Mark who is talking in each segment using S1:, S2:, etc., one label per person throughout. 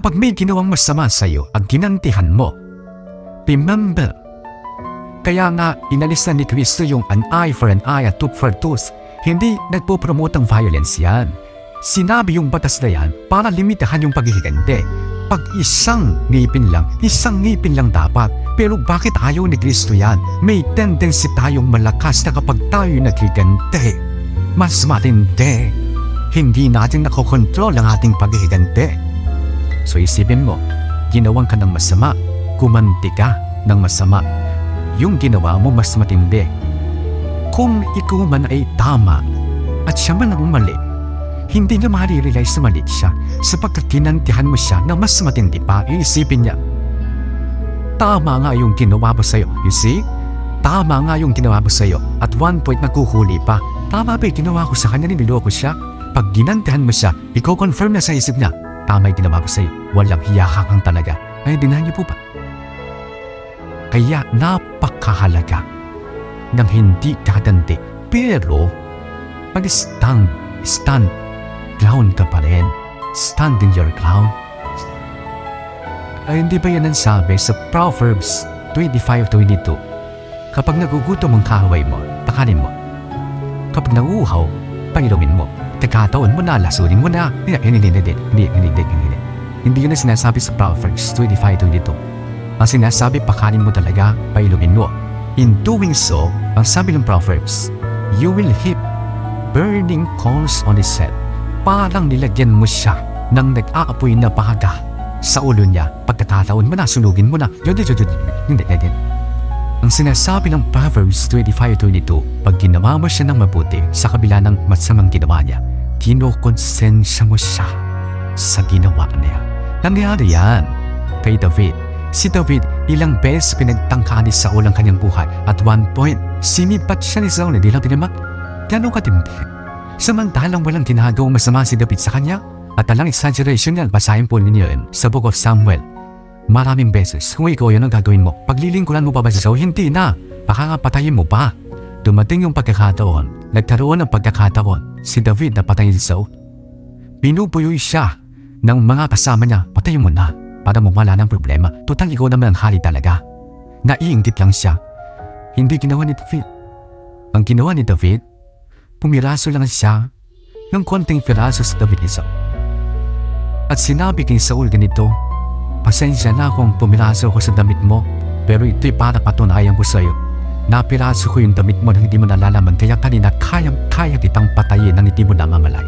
S1: Kapag may ginawang masama sa iyo at ginantihan mo, remember, kaya nga inalis na ni Kristo yung an eye for an eye at tooth for tooth. Hindi nagpo-promote ng violence yan. Sinabi yung batas na yan para limitahan yung paghihiganti. Pag isang ngipin lang dapat. Pero bakit ayaw ni Kristo yan? May tendency tayong malakas na kapag tayo naghiganti. Mas matindi. Hindi natin nakokontrol ang ating paghihiganti. So isipin mo, ginawan ka ng masama, kumanti ka ng masama. Yung ginawa mo mas matindi. Kung ikaw man ay tama at siya man ang mali, hindi niya ma-realize na mali siya sapagkat kinantihan mo siya na mas matindi pa. Iisipin niya, tama nga yung ginawa mo sa'yo. You see? Tama nga yung ginawa mo sa'yo. At one point nakuhuli pa. Tama ba yung ginawa ko sa kanya, niloko siya? Pag ginantihan mo siya, ikaw confirm na sa isip niya, tama yung ginawa ko sa'yo. Walang hiyakang talaga. Ay, dinahan niyo po ba? Kaya napakahalaga ng hindi kaganti. Pero, mag-stand ground ka pa rin. Stand in your ground. Ay, hindi ba yan ang sabi sa Proverbs 25:22? Kapag nagugutom ang kaaway mo, takanin mo. Kapag nauuhaw, pangilawin mo. Kakataon mo na, lasunin mo na. Hindi. Hindi yun ang sinasabi sa Proverbs 25:22. Ang sinasabi, pakanin mo talaga, pailumin mo. In doing so, ang sabi ng Proverbs, you will heap burning coals on his head. Parang nilagyan mo siya ng nag-aapoy na bahaga sa ulo niya. Pagkakataon mo na, sunugin mo na. Hindi. Ang sinasabi ng Proverbs 25:22, pag ginawa mo siya ng mabuti sa kabila ng masamang ginawa niya, kinokonsensya mo siya sa ginawa niya. Nangyari yan kay David. Si David, ilang beses pinagtangka ni Saul ang kanyang buhay. At one point, sinipat siya ni Saul, hindi lang tinamak. Gano'ng katindi. Samantalang walang ginagawang masama si David sa kanya. At alang exaggeration yan, basahin po ninyo yun sa Book of Samuel. Maraming beses, kung ikaw yun ang gagawin mo, paglilingkuran mo pa ba si Saul? Hindi na. Baka nga patayin mo pa. Dumating yung pagkakataon, nagkaroon ng pagkakataon, si David na patayin si Saul. Pinupuyoy siya ng mga kasama niya, patayin mo na para mawala ng problema. Tutang ikaw naman ang hari talaga. Naiinggit lang siya. Hindi ginawa ni David. Ang ginawa ni David, pumiraso lang siya ng konting piraso sa David ni Saul. At sinabi kay Saul ganito, pasensya na kung pumiraso ko sa damit mo, pero ito'y para patunayan ko sa iyo. Napiraso ko yung damit mo nang hindi mo nalalaman, kaya kanina kaya kitang patayin nang hindi mo namamalay.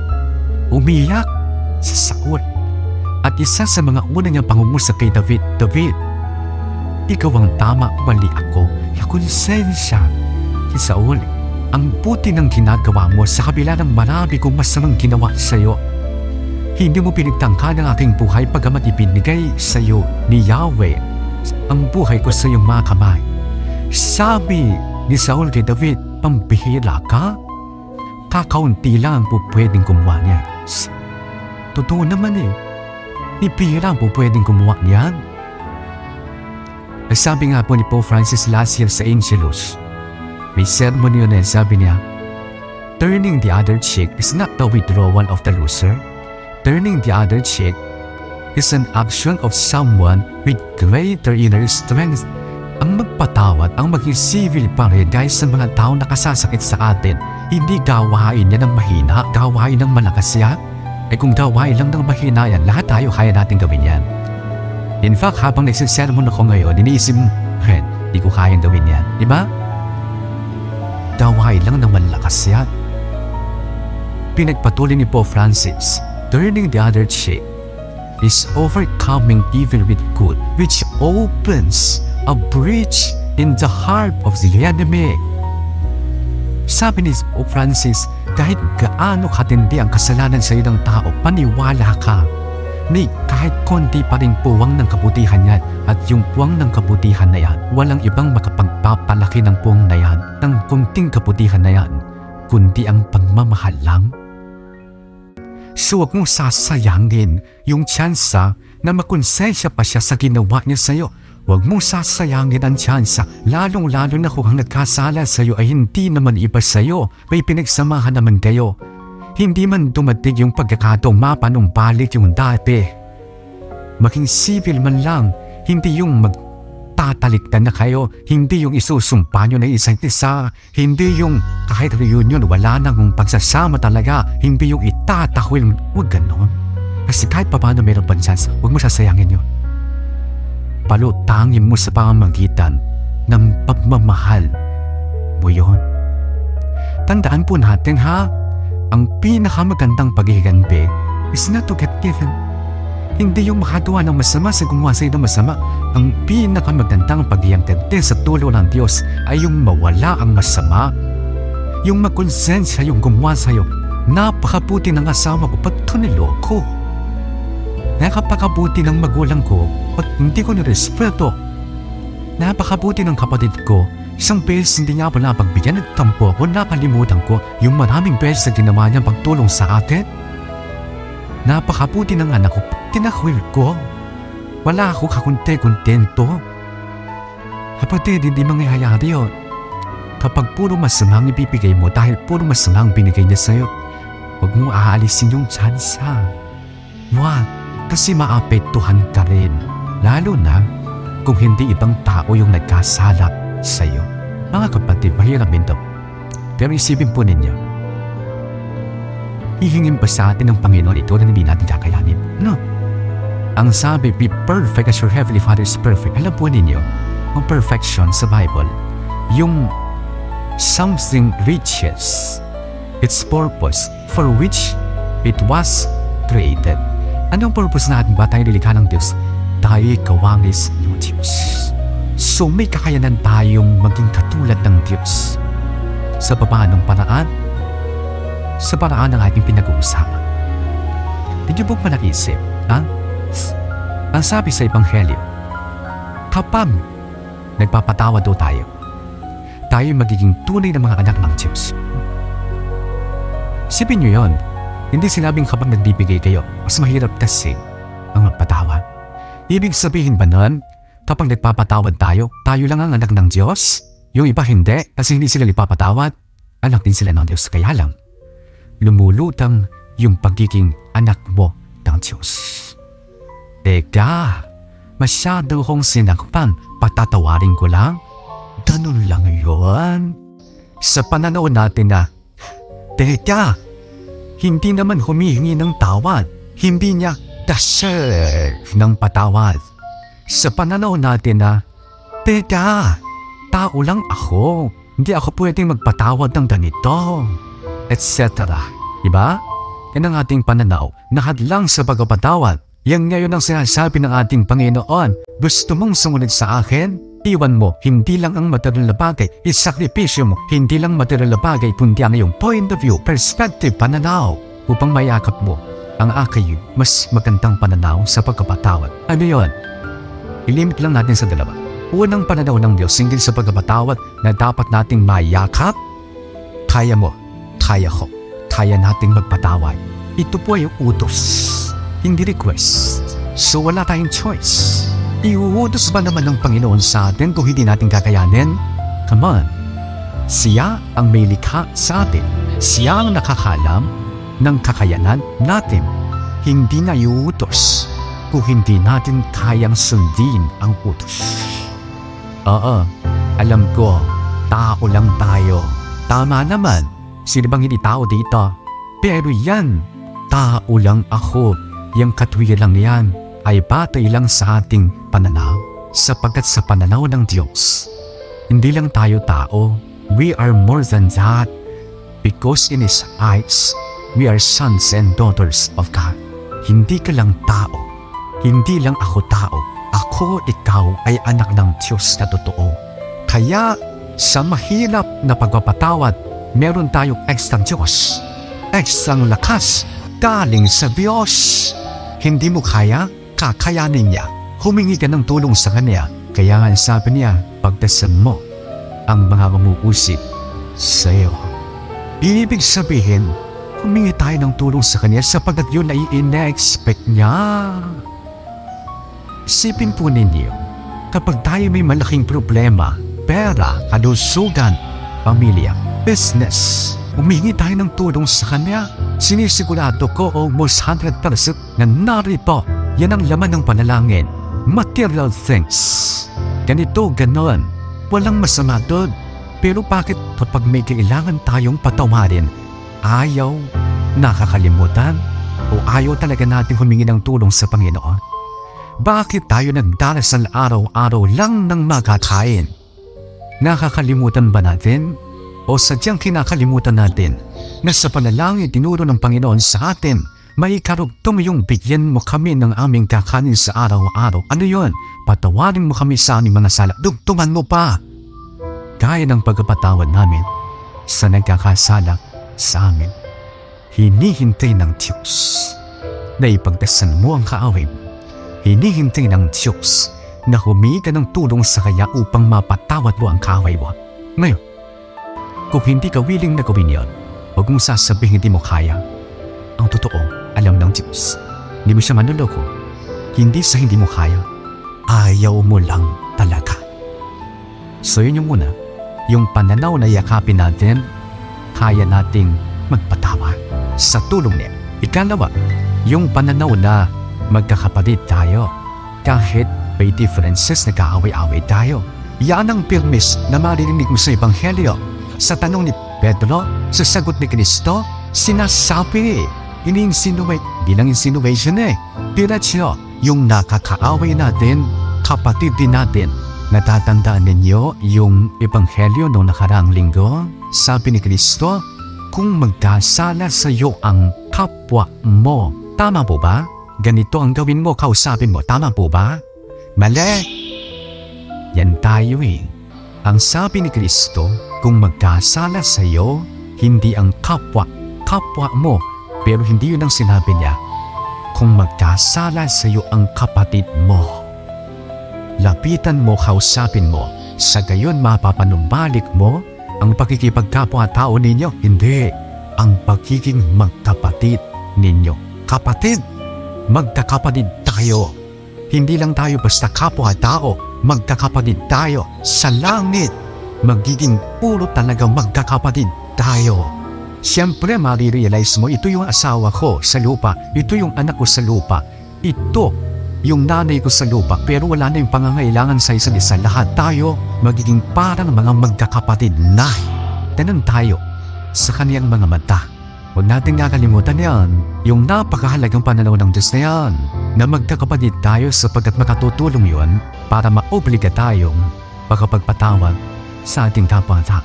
S1: Umiyak si Saul. At isa sa mga una niyang pangungusap kay David, David, ikaw ang tama, mali ako. Konsensya kay Saul. Ang buti ng ginagawa mo sa kabila ng marami kong masamang ginawa sa iyo. Hindi mo pinagtangka ng aking buhay pagamat ibinigay sa iyo ni Yahweh ang buhay ko sa iyong mga kamay. Sabi ni Saul kay David, pambihira ka? Kakaunti lang ang pupwedeng gumawa niya. Totoo naman eh. Ibihira ang pupwedeng gumawa niyan. Sabi nga po ni Pope Francis last year sa Angelus, may sermon yun na sabi niya, turning the other cheek is not the withdrawal of the loser. Turning the other cheek is an action of someone with greater inner strength. Ang magpatawad, ang maging civil pa rin guys sa mga tao nakasasakit sa atin, hindi gawain niya ng mahina, gawain ng malakas yan. Kung gawain lang ng mahina yan, lahat tayo kaya natin gawin yan. In fact, habang nagsisermon ako ngayon, iniisip mo, hindi ko kayang gawin yan. Diba? Gawain lang ng malakas yan. Pinagpatuloy ni Pope Francis, turning the other cheek is overcoming evil with good, which opens a breach in the heart of the enemy. Sabi ni Pope Francis, kahit gaano katindi ang kasalanan sa iyo ng tao, paniwala ka. May kahit konti pa rin puwang ng kabutihan yan, at yung puwang ng kabutihan na yan, walang ibang makapagpapalaki ng puwang na yan, ng kunting kabutihan na yan, kundi ang pagmamahal lang. So huwag mong sasayangin yung tsansa na makonsensya pa siya sa ginawa niya sa iyo. Huwag mong sasayangin ang tsansa, lalong-lalo na kung ang nagkasala sa iyo ay hindi naman iba sa iyo, may pinagsamahan naman kayo. Hindi man dumating yung pagkakataong mapanumbalik yung dati. maging civil man lang, hindi yung magtatalitan na kayo, hindi yung isusumpa nyo na isa't isa, hindi yung kahit reunion wala nang pagsasama talaga, hindi yung itatakwil, huwag ganon. Kasi kahit paano meron pang chance, huwag mo sasayangin yun. Palutangin mo sa pamamagitan ng pagmamahal mo yun. Tandaan po natin ha, ang pinakamagandang paghihiganti is not to get given. Hindi yung makagawa ng masama sa gumawa sa'yo ng masama. Ang pinakamagandang paghihiganti sa tulong ng Diyos ay yung mawala ang masama. Yung magkonsensya yung gumawa sa'yo. Napakabuti ng asawa ko, ba't ito niloko? Napakabuti ng magulang ko, ba't hindi ko nirespeto? Napakabuti ng kapatid ko, isang beses hindi niya ako napagbigyan at tampo ako, nakalimutan ko yung maraming beses na ginawa niya pagtulong sa atin. Napakabuti ng anak ko, tinakwil ko. Wala ako kakunti-kontento. Kapatid, hindi mangyayari yun. Kapag puro masamang ibibigay mo dahil puro masamang binigay niya sa'yo, huwag mo aalisin yung tsansa. Wag, kasi maapektuhan ka rin. Lalo na kung hindi ibang tao yung nagkasala sa'yo. Mga kapatid, mahirap din ito. Pero isipin po ninyo, hihingin pa sa atin ng Panginoon ito na hindi natin kakayanin. No. Ang sabi, be perfect as your Heavenly Father is perfect. Alam po ninyo, ang perfection sa Bible, yung something reaches its purpose for which it was created. Anong purpose natin ba tayo nilikha ng Diyos? Tayo'y kawangis ng Diyos. So may kakayanan tayong maging katulad ng Diyos. Sa paanong paraan? Sa paraan ng ating pinag-uusapan. Hindi po ba nag-isip? Ha? Ang sabi sa Ebanghelyo, kapag nagpapatawad daw tayo, tayo magiging tunay na mga anak ng Diyos. Isipin nyo yun. Hindi sinabing kapag nagbibigay kayo, mas mahirap kasi ang magpatawad. Ibig sabihin ba nun, kapag nagpapatawad tayo, tayo lang ang anak ng Diyos? Yung iba hindi, kasi hindi sila nagpapatawad. Anak din sila ng Diyos, kaya lang lumulutang yung pagiging anak mo ng Diyos. Teka, masyado kong sinakpan, patatawarin ko lang? Ganun lang yun. Sa pananaw natin na, teka, hindi naman humihingi ng tawad, hindi niya deserve ng patawad. Sa pananaw natin na, teka, tao lang ako, hindi ako pwedeng magpatawad ng ganito, etc. Diba? Yan ang ating pananaw na hadlang sa pagpapatawad. Yan ngayon ang sinasabi ng ating Panginoon. Gusto mong sumunod sa akin? Iwan mo, hindi lang ang material na bagay, isakripisyo mo, hindi lang material na bagay, kundi ang iyong point of view, perspective, pananaw, upang mayakap mo ang aking mas magandang pananaw sa pagpapatawad. Ano yun? Ilimit lang natin sa dalawa. Unang pananaw ng Diyos hinggil sa pagpapatawad na dapat nating mayakap. Kaya mo, kaya ko, kaya nating magpatawad. Ito po ay utos, hindi request. So wala tayong choice. Iuutos ba naman ng Panginoon sa atin kung hindi natin kakayanin? Come on. Siya ang may likha sa atin. Siya ang nakakalam ng kakayanan natin. Hindi na iuutos kung hindi natin kayang sundin ang utos. Oo, alam ko, tao lang tayo. Tama naman, sino bang hindi tao dito? Pero yan, tao lang ako. Yung katwiran yan ay batay lang sa ating pananaw. Sapagkat sa pananaw ng Diyos, hindi lang tayo tao. We are more than that. Because in His eyes, we are sons and daughters of God. Hindi ka lang tao. Hindi lang ako tao. Ako, ikaw ay anak ng Diyos na totoo. Kaya sa mahirap na pagpapatawad, meron tayong ekstrang Diyos. Ekstrang lakas galing sa Diyos. Hindi mo kaya? Kakayanin niya. Humingi ka ng tulong sa Kanya. Kaya nga sabi niya, pagdasal mo ang mga mamuusip sa iyo. Ibig sabihin, humingi tayo ng tulong sa Kanya sapagkat yun ay ina-expect niya. Isipin po ninyo, kapag tayo may malaking problema, pera, kalusugan, pamilya, business, humingi tayo ng tulong sa Kanya. Sinisigurado ko almost 100% na narito Yan ang laman ng panalangin. Material things. Ganito, ganon. Walang masama doon. Pero bakit kapag may kailangan tayong patawarin, ayaw, nakakalimutan, o ayaw talaga natin humingi ng tulong sa Panginoon? Bakit tayo nagdarasal araw-araw lang ng makakain? Nakakalimutan ba natin? O sadyang kinakalimutan natin na sa panalangin tinuro ng Panginoon sa atin, may karugtong yung bigyan mo kami ng aming kakanin sa araw-araw. Ano yon? Patawarin mo kami sa aming mga sala. Dugtungan mo pa. Gaya ng pagkapatawad namin sa nagkakasala sa amin. Hinihintay ng Diyos na ipagdasan mo ang kaaway mo. Hinihintay ng Diyos na humingi ka ng tulong sa Kanya upang mapatawad mo ang kaaway mo. Ngayon, kung hindi ka willing na gawin yun, huwag mong sasabihin hindi mo kaya. Ang totoo, alam ng Diyos. Hindi mo siya manloloko. Hindi sa hindi mo kaya. Ayaw mo lang talaga. So yun yung muna. Yung pananaw na yakapin natin, kaya nating magpatawa sa tulong niya. Ikalawa, yung pananaw na magkakapatid tayo. Kahit may differences na kaaway-away tayo. Yan ang permis na maririnig mo sa Ebanghelyo. Sa tanong ni Pedro, sa sagot ni Kristo, sinasabi, ini-insinuate, di lang insinuation Diretso, yung nakakaaway natin, kapatid din natin. Natatandaan ninyo yung Ebanghelyo noong nakaraang linggo? Sabi ni Kristo, kung magkasala sa iyo ang kapwa mo, tama po ba? Ganito ang gawin mo, kausapin mo, tama po ba? Mali! Yan tayo Ang sabi ni Kristo, kung magkasala sa iyo, hindi ang kapwa mo, pero hindi yun ang sinabi niya. Kung magkasala sa iyo ang kapatid mo, lapitan mo, kausapin mo, sa gayon mapapanumbalik mo ang pagkikipagkapwa-tao ninyo. Hindi, ang pagiging magkapatid ninyo. Kapatid, magkakapatid tayo. Hindi lang tayo basta kapwa-tao, magkakapatid tayo sa langit. Magiging puro talaga magkakapatid tayo. Siyempre marirealize mo, ito yung asawa ko sa lupa, ito yung anak ko sa lupa, ito yung nanay ko sa lupa, pero wala na yung pangangailangan sa isa't isa. Lahat tayo magiging parang mga magkakapatid na. Ganun tayo sa kaniyang mga mata. Huwag natin nakalimutan yan, yung napakahalagang pananaw ng Diyos na yan, na magkakapatid tayo sapagkat makatutulong yon para maobliga tayong makapagpatawad sa ating kapwa-tao.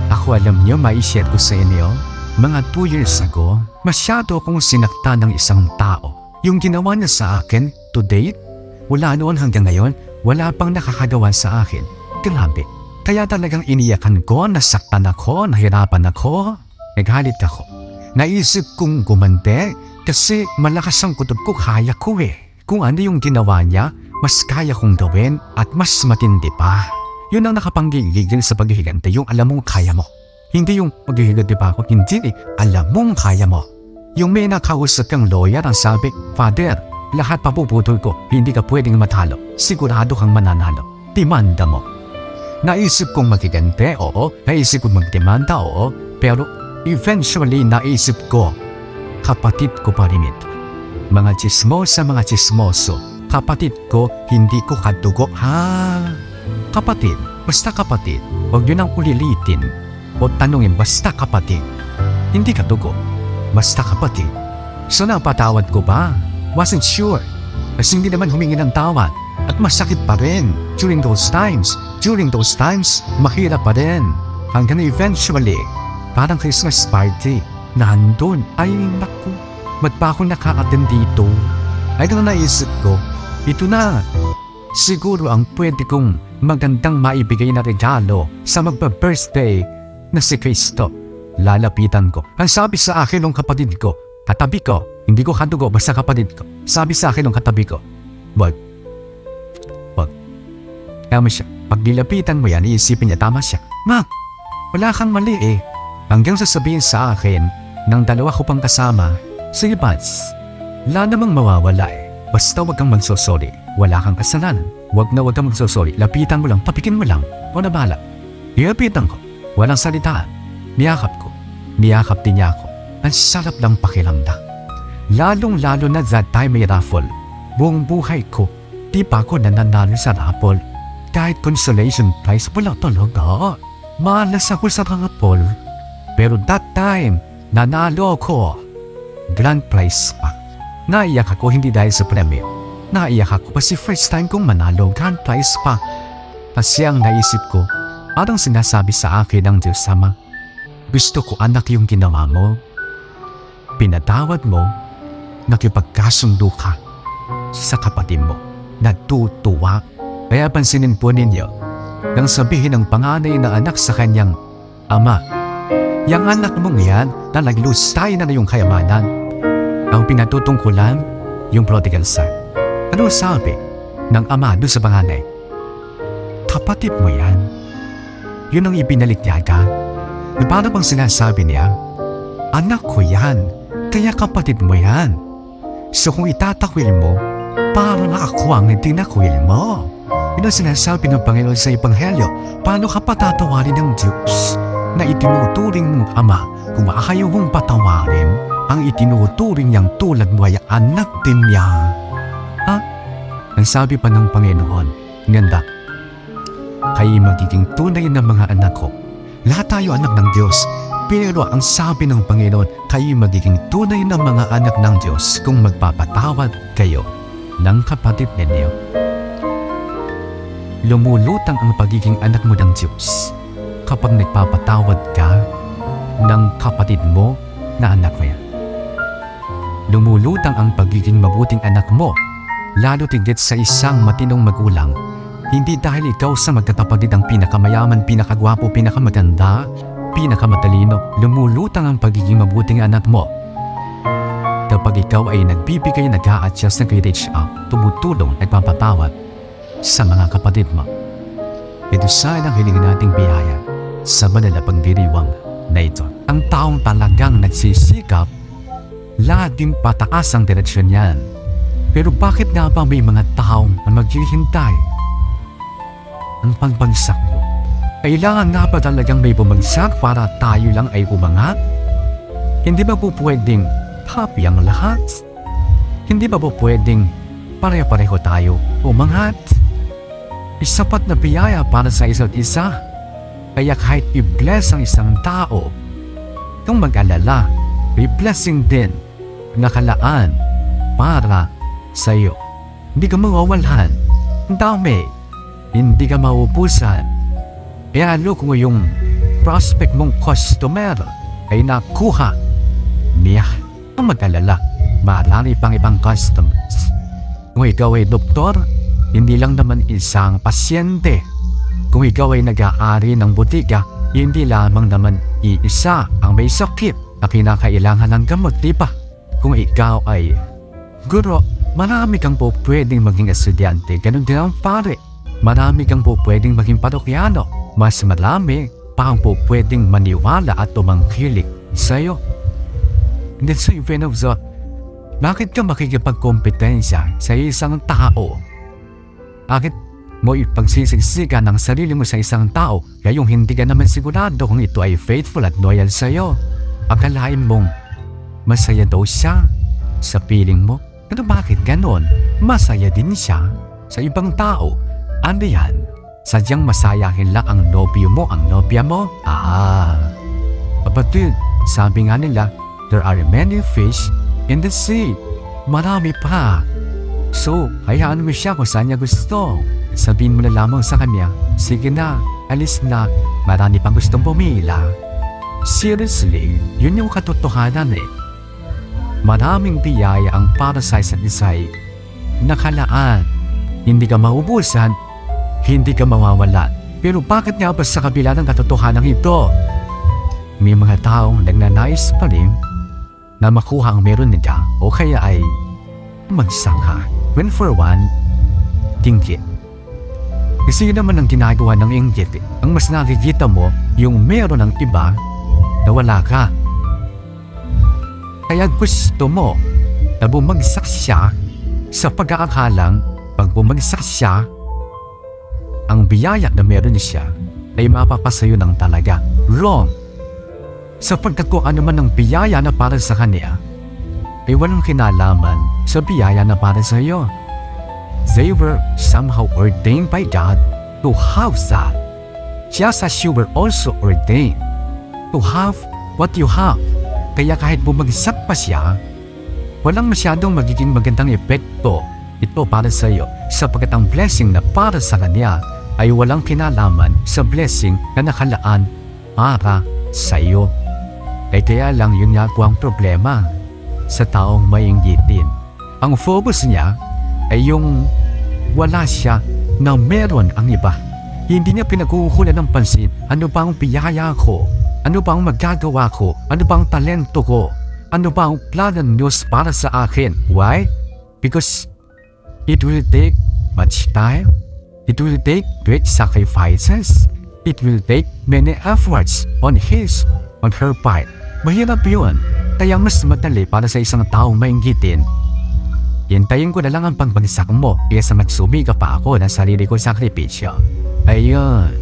S1: Ako, alam niyo, mai-share ko sa inyo, mga 2 years ago, masyado akong sinakta ng isang tao. Yung ginawa niya sa akin, to date, wala noon hanggang ngayon, wala pang nakakagawa sa akin. Grabe. Kaya talagang iniyakan ko, nasaktan ako, nahirapan ako, naghalit ako. Naisip kong gumante kasi malakas ang kutob ko, kaya ko Kung ano yung ginawa niya, mas kaya kong gawin at mas matindi pa. Yun ang nakapanggigil sa paghihigante, yung alam mong kaya mo. Hindi yung maghihigante pa ako, hindi alam mong kaya mo. Yung may nakausap kang lawyer ang sabi, Father, lahat papuputol ko, hindi ka pwedeng matalo. Sigurado kang mananalo. Demanda mo. Naisip kong maghigante, oo. Naisip kong magdemanda, oo. Pero eventually naisip ko, kapatid ko pa rin ito. Mga chismoso. Kapatid ko, hindi ko kadugo. Kapatid, basta kapatid. Huwag yun ang ulilitin. O tanungin, basta kapatid. Hindi kadugo. Basta kapatid. So napatawad ko ba? Wasn't sure. Kasi hindi naman humingi ng tawad. At masakit pa rin during those times. During those times, mahirap pa rin. Hanggang eventually, parang Christmas party, nandun, ay naku, ba't pa ako nakaka-attend dito? Ay doon naisip ko, ito na. Siguro ang pwede kong magandang maibigay na regalo sa magpa-birthday na si Kristo. Lalapitan ko. Ang sabi sa akin ng kapatid ko, katabi ko, hindi ko kadugo, basta kapatid ko. Sabi sa akin ng katabi ko, wag. Tama siya. Pag nilapitan mo yan, iisipin niya, tama siya. Ma, wala kang mali Hanggang sasabihin sa akin ng dalawa ko pang kasama, sige Pats, wala namang mawawala Basta wag kang magsosorry. Wala kang kasalanan. Wag kang magsosorry. Lapitan mo lang, tapikin mo lang. O na bahala. Nilapitan ko. Walang salitaan. Niyakap ko. Niyakap din niya ako. Ang sarap lang pakiramdam. Lalong-lalo na that time may raffle. Buong buhay ko, di pa ako nananalo sa Rapol. Kahit consolation prize, wala talaga. Malas ako sa Rapol. Pero that time, nanalo ako. Grand prize pa. Naiyak ako hindi dahil sa premyo. Naiyak ako kasi first time kong manalo grand prize pa. Kasi ang naisip ko, parang sinasabi sa akin ng Diyos Ama, gusto ko anak yung ginawa mo. Pinatawad mo, nakipagkasundo ka sa kapatid mo. Natutuwa. Kaya pansinin po ninyo, nang sabihin ng panganay na anak sa kanyang ama, yang anak mong yan na naglusay na yung kayamanan. Ang pinatutungkulan, yung prodigal son. Ano sabi ng ama doon sa panganay? Kapatid mo yan. Yun ang ibinalik niya agad. Na paano bang sinasabi niya? Anak ko yan, kaya kapatid mo yan. So kung itatakwil mo, parang ako ang itinakwil mo. Yun ang sinasabi ng Panginoon sa Ebanghelyo. Paano ka patatawarin ng Diyos na itinuturing mong ama kung ayaw mong patawarin ang itinuturing niyang tulad mo ay anak din niya? Ha? Ang sabi pa ng Panginoon, ganda, kayo magiging tunay na mga anak ko. Lahat tayo anak ng Diyos. Pero ang sabi ng Panginoon, kayo magiging tunay na mga anak ng Diyos kung magpapatawad kayo ng kapatid ninyo. Lumulutang ang pagiging anak mo ng Diyos kapag nagpapatawad ka ng kapatid mo na anak mo yan. Lumulutang ang pagiging mabuting anak mo, lalo tigit sa isang matinong magulang. Hindi dahil ikaw sa magkakapatid ang pinakamayaman, pinakagwapo, pinakamaganda, pinakamatalino. Lumulutang ang pagiging mabuting anak mo kapag ikaw ay nagbibigay, nag-a-adjust, nag-reach out, tumutulong, nagpapatawad sa mga kapatid mo. Ito sana ang hiling nating biyaya sa banal na pagdiriwang na ito. Ang taong talagang nagsisikap, laging pataas ang diretsyon niyan. Pero bakit nga ba may mga taong maghihintay ang pagbagsak mo? Kailangan nga ba talagang may bumagsak para tayo lang ay umangat? Hindi ba po pwedeng happy ang lahat? Hindi ba po pwedeng pare-pareho tayo umangat? Isapat na biyaya para sa isa't isa. Kaya kahit i-bless ang isang tao, kung mag-alala, may blessing din nakalaan para sa iyo. Hindi ka mawawalan. Ang dami. Hindi ka maubusan. Kaya kung yung prospect mong customer ay nakuha niya, ang mag-alala, marami pang ibang customers. Kung ikaw ay doktor, hindi lang naman isang pasyente. Kung ikaw ay nag-aari ng butika, hindi lamang naman iisa ang may sakit na kinakailangan ng gamot, di ba? Kung ikaw ay guro, marami kang po pwedeng maging estudyante. Ganun din ang pare. Marami kang po pwedeng maging parokyano. Mas marami pa ang po pwedeng maniwala at tumangkilik sa'yo. And then so even of the, bakit ka makikipagkompetensya sa isang tao? Bakit mo ipagsisiksikan ng sarili mo sa isang tao ngayong hindi ka naman sigurado kung ito ay faithful at loyal sa'yo? Akalain mong masaya daw siya sa piling mo? Pero bakit ganon? Masaya din siya sa ibang tao. Ano yan? Sadyang masayahin lang ang nobyo mo, ang nobya mo? Kapatid, sabi nga nila, there are many fish in the sea. Marami pa. So, hayaan mo siya kung saan niya gusto. Sabihin mo na lamang sa kanya, sige na, alis na, marami pang gustong pumila. Seriously, yun yung katotohanan eh. Maraming biyaya ang para sa isa't isa'y nakalaan. Hindi ka maubusan, hindi ka mawawala. Pero bakit nga ba sa kabila ng katotohanan ito, may mga taong nagnanais pa rin na makuha ang meron nila o kaya ay magsangha? When for one, tingkit. Kasi yun naman ang ginagawa ng inggit. Ang mas nakikita mo, yung meron ng iba na wala ka. Kaya gusto mo na bumagsak siya sa pag-aakalang pag bumagsak siya, ang biyaya na meron siya ay mapapasayo ng talaga. Wrong. Sapagkat kung ano man ang biyaya na para sa kanya, ay walang kinalaman sa biyaya na para sa iyo. They were somehow ordained by God to have that, just as you were also ordained to have what you have. Kaya kahit bumagsak pa siya, walang masyadong magiging magandang epekto ito para sa iyo, sapagkat ang blessing na para sa kanya ay walang kinalaman sa blessing na nakalaan para sa iyo. Kaya lang yun nga po ang problema sa taong mainggitin. Ang focus niya ay yung wala siya na meron ang iba. Hindi niya pinagkukulan ng pansin, ano ba ang biyaya ko? Ano ba ang magagawa ko? Ano ba ang talento ko? Ano ba ang plano ng Diyos para sa akin? Why? Because it will take much time. It will take great sacrifices. It will take many efforts on her part. Mahirap yun. Kaya mas madali para sa isang taong mainggitin. Hintayin ko na lang ang pagbagsak mo kaysa magsumika pa ako ng sarili ko sakripisyo. Ayun.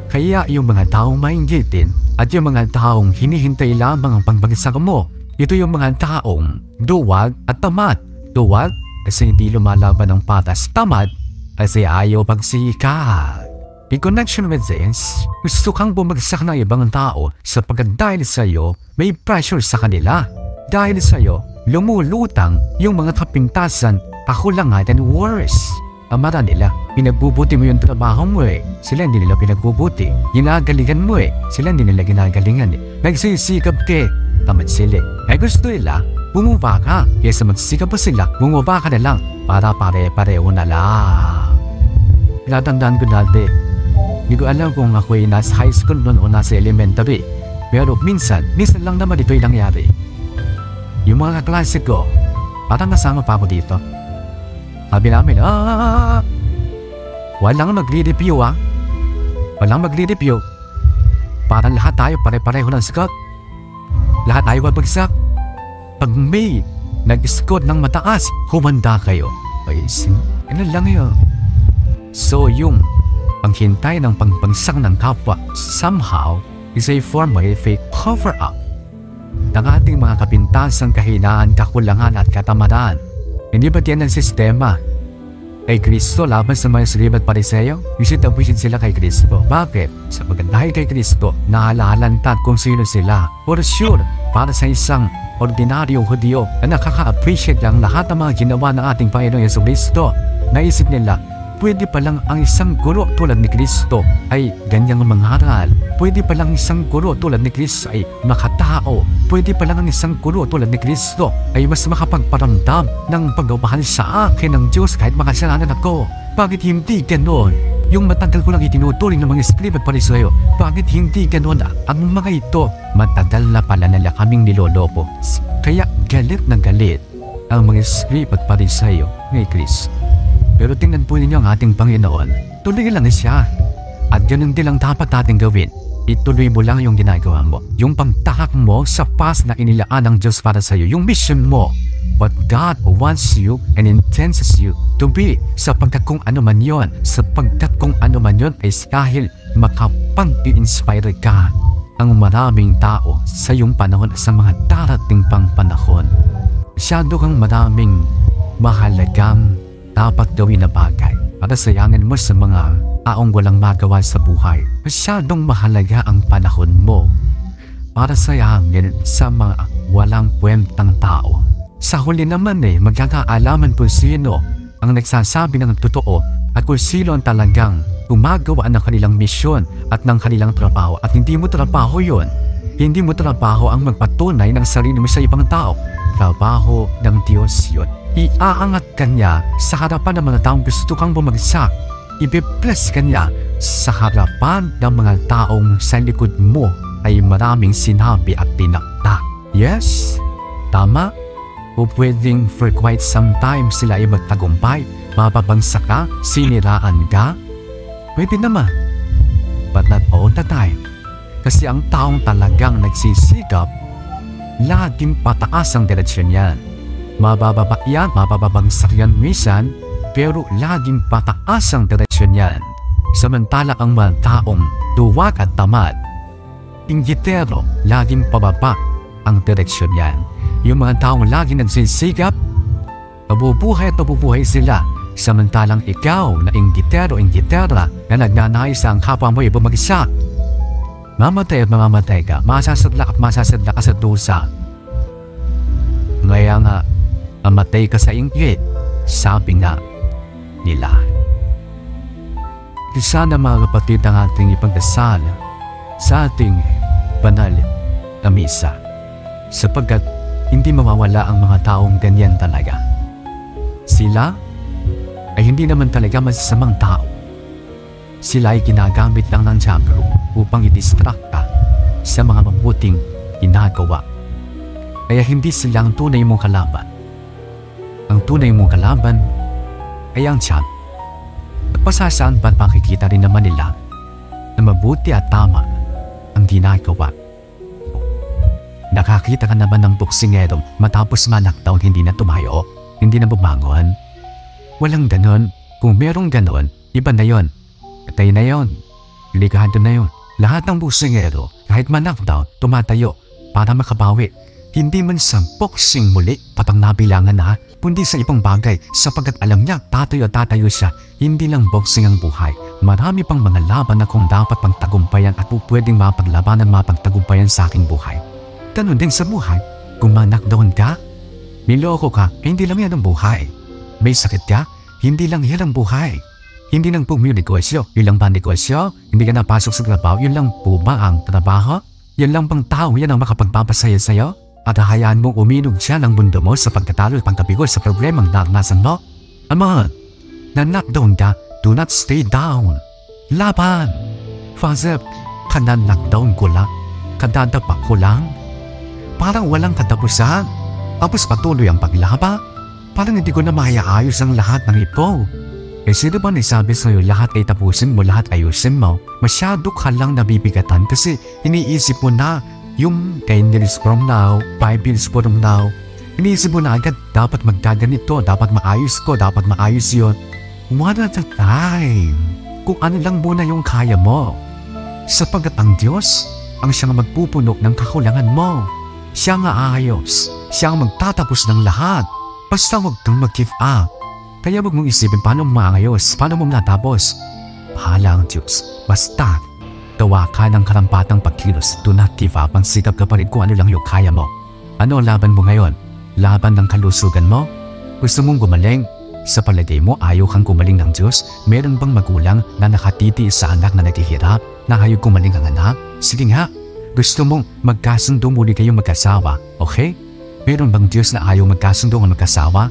S1: Kaya yung mga taong mainggitin at yung mga taong hinihintay lamang ang pagbagsak mo, ito yung mga taong duwag at tamad. Duwag kasi hindi lumalaban ng patas. Tamad kasi ayaw pagsikat. In connection with this, gusto kang bumagsak ng ibang tao sapagkat dahil sa iyo, may pressure sa kanila. Dahil sa iyo, lumulutang yung mga kapintasan, kakulangan and worse. Amara nila, pinagbubuti mo yung trabaho mo eh. Sila hindi nila pinagbubuti. Ginagalingan mo eh. Sila hindi nila ginagalingan eh. Nagsisikap ka, tamad sila. Kaya gusto nila, bumaba ka. Kaysa magsikap pa sila, bumaba ka na lang para pare-pareho na lang. Pinatandaan ko dati, hindi ko alam kung ako'y nasa high school noon o nasa elementary. Pero minsan lang naman ito'y nangyari. Yung mga kaklase ko, parang nasama pa ako dito. Sabi namin, walang magre-review Walang magre-review. Parang lahat tayo pare-pareho ng sikat. Lahat tayo babagsak. Pag may nag-score ng mataas, humanda kayo. Ay, ano lang yun. So yung panghintay ng pagbagsak ng kapwa somehow is a form of a cover-up ng ating mga kapintasang kahinaan, kakulangan at katamaran. Hindi ba yan ang sistema? Kay Kristo laban sa mga Scribe at Pariseo? Visit sila kay Kristo. Bakit? Sapagkat dahil kay Kristo, naalalantat kung sino sila. For sure, para sa isang ordinaryong Hudyo na nakaka-appreciate lang lahat ng mga ginawa ng ating Panginoong Jesucristo, naisip nila, pwede palang ang isang guro tulad ni Kristo ay ganyang mangaral. Pwede palang isang guro tulad ni Kristo ay makatao. Pwede palang ang isang guro tulad ni Kristo ay mas makapagparamdam ng pagmamahal sa akin ng Diyos kahit makasalanan ako. Bakit hindi ganon? Yung matagal ko lang itinuturing ng mga Scribe at Pariseo, bakit hindi ganon ang mga ito? Matagal na pala nila kaming nilolopo. Kaya galit na galit ang mga Scribe at Pariseo ngay Kristo. Pero tingnan po ninyo ang ating Panginoon. Tuloy lang siya. At ganun din lang dapat natin gawin. Ituloy mo lang yung ginagawa mo. Yung pagtahak mo sa path na inilaan ng Diyos para sa iyo. Yung mission mo. What God wants you and intends you to be. Sapagkat kung ano man yun. Sapagkat kung ano man yun ay dahil makapag-i-inspire ka ang maraming tao sa iyong panahon sa mga darating pang panahon. Masyado kang maraming mahalagang dapat gawin na bagay para sayangin mo sa mga taong walang magawa sa buhay. Masyadong mahalaga ang panahon mo para sayangin sa mga walang kwentang tao. Sa huli naman magkakaalaman kung sino ang nagsasabi ng totoo at kung sino ang talagang gumagawa ng kanilang misyon at ng kanilang trabaho. At hindi mo trabaho yun. Hindi mo trabaho ang magpatunay ng sarili mo sa ibang tao. Trabaho ng Diyos yun. Iaangat ka niya sa harapan ng mga taong gusto kang bumagsak. Ibe-bless ka niya sa harapan ng mga taong sa likod mo ay maraming sinabi at tinakda. Yes, tama. O pwedeng for quite some time sila ay magtagumpay, mapabagsak ka, siniraan ka. Pwede naman. But not all the time. Kasi ang taong talagang nagsisikap, laging pataas ang diretsyon yan. Mabababa yan, mababagsak yan minsan, pero laging pataas ang diretsyon yan. Samantala ang mga taong duwag at tamad, inggitero, laging pababa ang direksyon yan. Yung mga taong laging nagsisikap, nabubuhay at nabubuhay sila Samantalang ikaw na inggitero o inggitera na nagnanais ang kapwa mo ay bumagsak. Mamatay at mamamatay ka, masasadlak at masasadlak ka sa dusa. Ngaya nga, mamatay ka sa inggit, sabi nga nila. Sana mga kapatid ang ating ipagdasal sa ating banal na misa, sapagkat hindi mawawala ang mga taong ganyan talaga. Sila ay hindi naman talaga masasamang tao. Sila ay ginagamit lang ng diablo upang i-distract ka sa mga mabuting ginagawa. Kaya hindi sila ang tunay mong kalaban. Ang tunay mong kalaban ay ang diablo. At pasasaan ba't makikita rin naman nila na mabuti at tama ang ginagawa. Nakakita ka naman ng boksingero matapos ma-knockdown, hindi na tumayo, hindi na bumangon. Walang ganon. Kung merong ganon, iba na yon. Patay na yon. Ligado na yon. Lahat ng boksingero, kahit ma-knockdown, tumatayo para makabawi. Hindi man sa boxing muli patang nabilangan na, kundi sa ibang bagay sapagkat alam niya tatayo siya. Hindi lang boxing ang buhay. Marami pang mga laban na kung dapat pagtagumpayan at pwedeng mapaglabanan mapagtagumpayan sa aking buhay. Ganon din sa buhay. Kung ma-knockdown ka, niloko ka, hindi lang yan ang buhay. May sakit ka, hindi lang yan ang buhay. Hindi lang po may negosyo, yun lang ba negosyo? Hindi ka napasok sa trabaho, yun lang po ba ang trabaho? Yan lang bang tao yan ang makapagpapasaya sa'yo? At hayaan mong uminog siya ng mundo mo sa pagkatalo at pagkabigo sa problemang naranasan mo? Ama, na-knockdown ka, do not stay down. Laban! Father, ka-knockdown ko lang, kadadapa ko lang. Parang walang katapusan. Tapos patuloy ang paglaba. Parang hindi ko na maiaayos ang lahat ng ito. Eh sino ba nasabi sa'yo lahat ay tapusin mo, lahat ayusin mo? Masyado ka lang nabibigatan kasi iniisip mo na yung 10 years from now, 5 years from now. Iniisip mo na agad, dapat magkaganito, dapat maayos ko, dapat maayos yun. One at a time. Kung ano lang muna yung kaya mo. Sapagkat ang Diyos ang siyang magpupuno ng kakulangan mo. Siya nga aayos. Siya ang magtatapos ng lahat. Basta huwag kang mag-give up. Kaya huwag mong isipin paano maayos, paano mo natapos. Bahala ang Diyos. Basta, gawa ka ng karampatang pagkilos. Do not give up. Ang sikap ka pa rin kung ano lang yung kaya mo. Ano ang laban mo ngayon? Laban ng kalusugan mo? Gusto mong gumaling? Sa palagay mo, ayaw kang gumaling ng Diyos? Meron bang magulang na nakatiti sa anak na naghihirap? Na ayaw gumaling ang anak? Sige nga. Gusto mong magkasundo muli kayong magkasawa, okay? Meron bang Diyos na ayaw magkasundo ang magkasawa?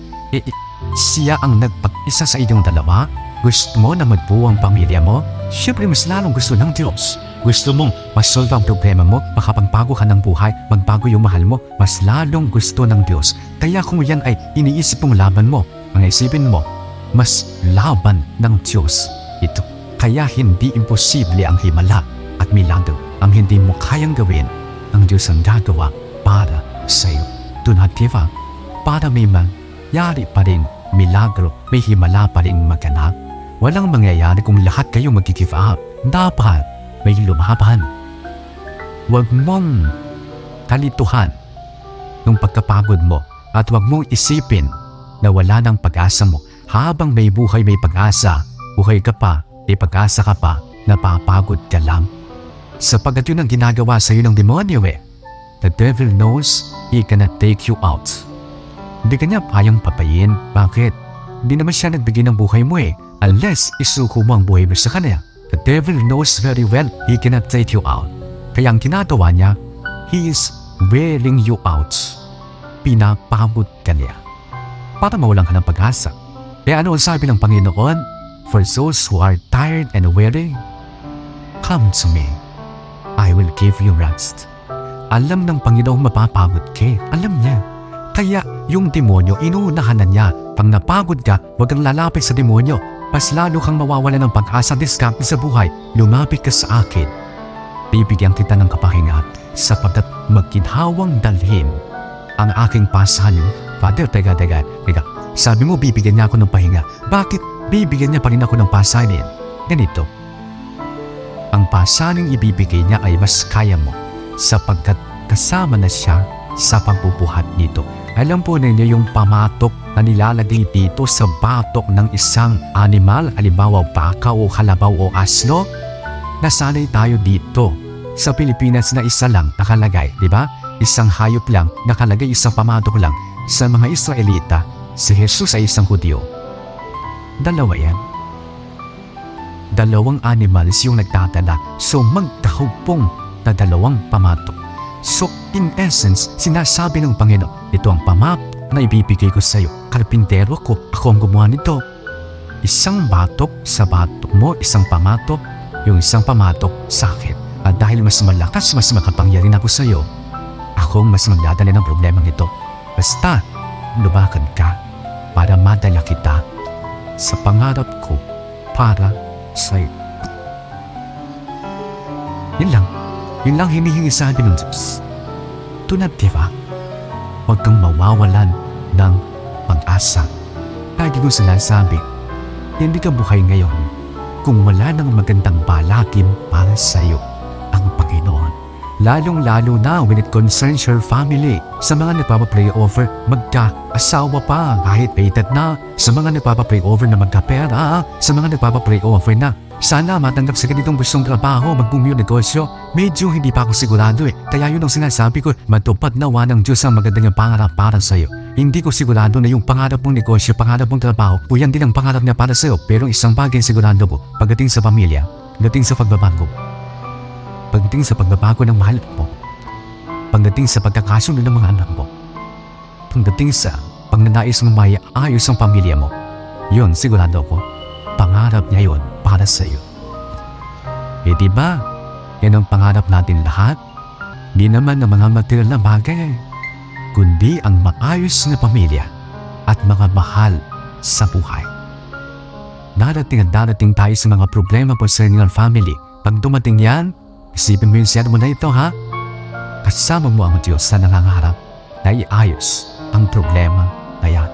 S1: Siya ang nagpag-isa sa inyong dalawa? Gusto mo na magbuo ang pamilya mo? Siyempre mas lalong gusto ng Diyos. Gusto mong masolve ang problema mo, makapagbago ka ng buhay, magbago yung mahal mo, mas lalong gusto ng Diyos. Kaya kung yan ay iniisip mong laban mo, mga isipin mo, mas laban ng Diyos ito. Kaya hindi imposible ang himala at milagro. Ang hindi mo kayang gawin, ang Diyos ang gagawa para sa iyo. Do not give up. Para may mangyari pa rin milagro, may himala pa rin maganap. Walang mangyayari kung lahat kayo mag-give up. Dapat may lumaban. Huwag mong kalituhan ng pagkapagod mo at huwag mong isipin na wala ng pag-asa mo. Habang may buhay may pag-asa, buhay ka pa, may pag-asa ka pa, napapagod ka lang. Sapagkat yun ang ginagawa sa iyo ng demonyo eh. The devil knows he cannot take you out. Hindi ka niya kayang papayin. Bakit? Hindi naman siya nagbigay ng buhay mo eh. Unless isuko mo ang buhay mo sa kanya. The devil knows very well he cannot take you out. Kaya ang ginagawa niya, he is wearing you out. Pinapagod ka niya para mawalan ka ng pag-asa. Kaya ano ang sabi ng Panginoon? For those who are tired and weary, come to me. I will give you rest. Alam ng Panginoong mapapagod ka. Alam niya. Kaya yung demonyo, inuunahan na niya. Pag napagod ka, huwag kang lalapit sa demonyo. Mas lalo kang mawawala ng pag-asa diskarte sa buhay. Lumapit ka sa akin. Bibigyan kita ng kapahinga sapagkat magkinhawang dalhin ang aking pasanin. Father, teka. Sabi mo bibigyan niya ako ng pahinga. Bakit bibigyan niya pa rin ako ng pasanin? Ganito. Ang pasaning ibibigay niya ay mas kaya mo sapagkat kasama na siya sa pagbubuhat nito. Alam po ninyo yung pamatok na nilalagay dito sa batok ng isang animal, halimbawa baka o kalabaw o asno. Nasanay tayo dito sa Pilipinas na isa lang nakalagay, di ba? Isang hayop lang nakalagay, isang pamatok lang. Sa mga Israelita, si Jesus ay isang Hudyo. Dalawa yan. Dalawang animals yung nagtatala, so magkahugpong na dalawang pamatok. So in essence, sinasabi ng Panginoon, ito ang pamatok na ibibigay ko sa iyo. Karpintero ko, ako ang gumawa nito. Isang batok sa batok mo, isang pamatok, yung isang pamatok sa akin. At dahil mas malakas, mas makapangyarihan ako sa iyo, akong mas magdadala ng problemang ito. Basta, lumakad ka para madala kita sa pangarap ko para sa iyo. Yun lang hinihingi sa akin ng Diyos. Tunad, diba? Huwag kang mawawalan ng pag-asa. Lagi kong sinasabi, hindi ka buhay ngayon kung wala nang magandang balakid para sa iyo ang Panginoon. Lalong-lalo na when it concerns your family. Sa mga nagpapapray over, magka-asawa pa kahit pated na. Sa mga nagpapapray over na magka-pera. Sa mga nagpapapray over na sana matanggap sa ganitong gustong trabaho, mag-boom yung negosyo. Medyo hindi pa ako sigurado eh. Kaya yun ang sinasabi ko, matupad nawa ng Diyos ang magandang pangarap para sa iyo. Hindi ko sigurado na yung pangarap mong negosyo, pangarap mong trabaho, o yan din ang pangarap niya para sa iyo. Pero isang bagay sigurado ko, pagdating sa pamilya, pagdating sa pagbabago, pagdating sa pagbabago ng mahal mo, pagdating sa pagkakasunod ng mga anak mo, pagdating sa pagnanais mong maayos ang pamilya mo, yun sigurado ko, pangarap niya yun para sa iyo. Eh diba, yan ang pangarap natin lahat. Di naman ng mga material na bagay, kundi ang maayos na pamilya at mga mahal sa buhay. Darating at darating tayo sa mga problema concerning our family. Pag dumating yan, isipin mo yung sermo na ito ha. Kasama mo ang Diyos na nangangarap na iayos ang problema na yan.